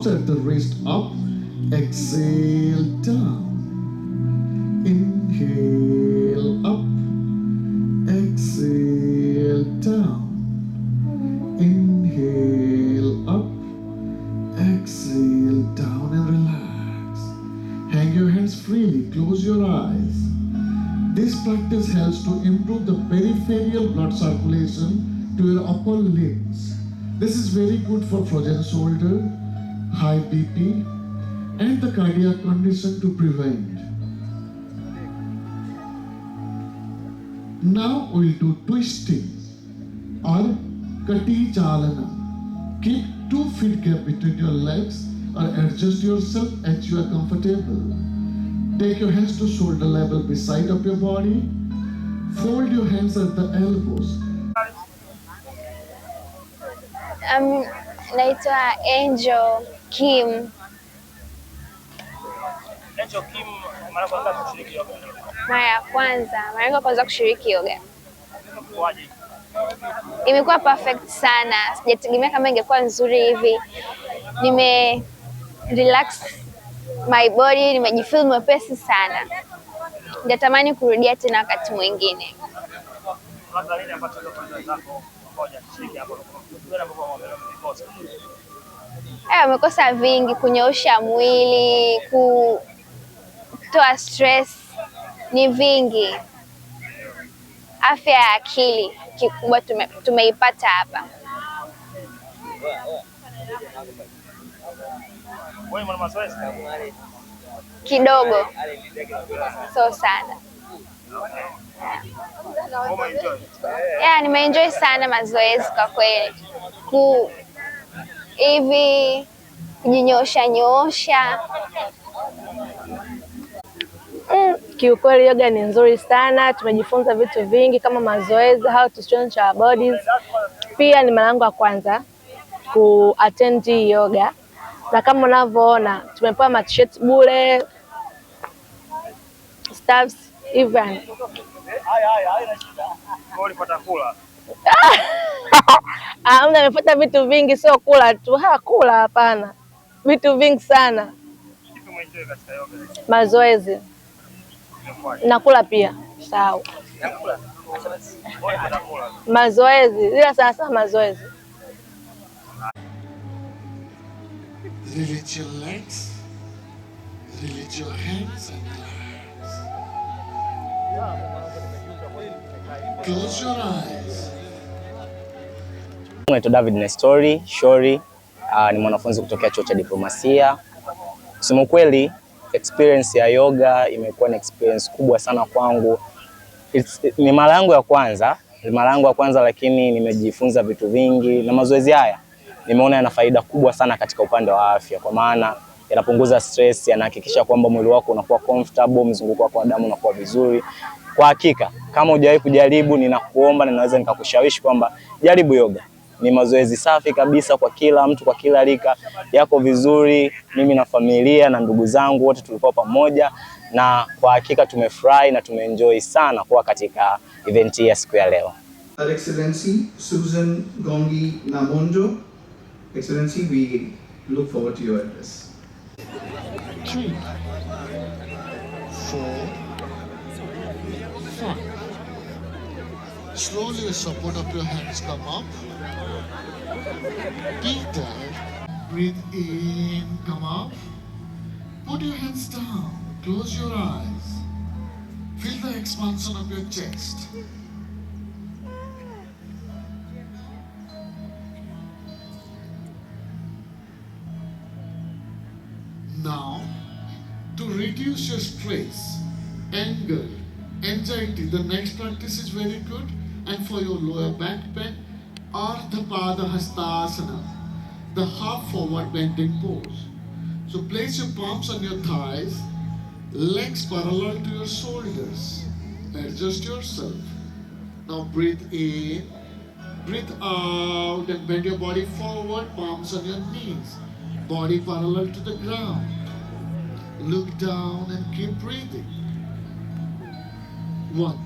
At the wrist up, exhale down, inhale up, exhale down, inhale up, exhale down and relax. Hang your hands freely, close your eyes. This practice helps to improve the peripheral blood circulation to your upper limbs. This is very good for frozen shoulder, high BP, and the cardiac condition to prevent. Now we'll do twisting or Kati Chalana. Keep 2 feet gap between your legs or adjust yourself as you are comfortable. Take your hands to shoulder level beside of your body. Fold your hands at the elbows. Naitwa Angel Kim. Angel Kim, mara kwanza kushiriki yoga? Mara ya kwanza kushiriki yoga. Imekuwa perfect sana. Sijategemea kama ingekuwa nzuri hivi. Nime relax my body, nimejifeel mwepesi sana. Natamani kurudia tena wakati mwingine. Wamekosa vingi, kunyoosha mwili, kutoa stress, ni vingi. Afya ya akili kikubwa tumeipata hapa. Wewe mwana mazoezi? Kidogo. So sana. Nimeenjoy sana mazoezi kwa kweli. Hivi kujinyoosha. Kiukweli yoga ni nzuri sana, tumejifunza vitu vingi kama mazoezi, how to strengthen our bodies. Pia ni mara yangu ya kwanza attend yoga, na kama unavyoona tumepewa t-shirt bure, staffs even. Ulipata kula? Nimepata vitu vingi, sio kula tu. Kula hapana. Vitu vingi sana. Kipi umeenjoy katika yoga? Mazoezi. Nakula pia. Sawa. Nakula? Mazoezi. Ila sana mazoezi. Release your legs. Release your hands and relax. Close your eyes. Naitwa David Nestori Shori, ni mwanafunzi kutokea chuo cha diplomasia. Kusema kweli, experience ya yoga imekuwa ni experience kubwa sana kwangu. Ni mara yangu ya kwanza, lakini nimejifunza vitu vingi, na mazoezi haya nimeona yana faida kubwa sana katika upande wa afya, kwa maana yanapunguza stress, yanahakikisha kwamba mwili wako unakuwa comfortable, mzunguko wako wa damu unakuwa vizuri. Kwa hakika kama hujawahi kujaribu, ninakuomba na naweza nikakushawishi kwamba jaribu yoga. Ni mazoezi safi kabisa kwa kila mtu, kwa kila rika, yako vizuri. Mimi na familia na ndugu zangu wote tulikuwa pamoja, na kwa hakika tumefurahi na tumeenjoy sana kuwa katika event hii ya siku ya leo. Her Excellency Susan Gongi Namonjo. Excellency, we look forward to your address. 3, 4, 5. Slowly with support of your hands come up. Deep dive. Breathe in, come up. Put your hands down. Close your eyes. Feel the expansion of your chest. Now, to reduce your stress, anger, anxiety, the next practice is very good. And for your lower back pain, Ardha Pada Hastasana, the half forward bending pose. So place your palms on your thighs, legs parallel to your shoulders. Adjust yourself. Now breathe in, breathe out, and bend your body forward, palms on your knees, body parallel to the ground. Look down and keep breathing. 1,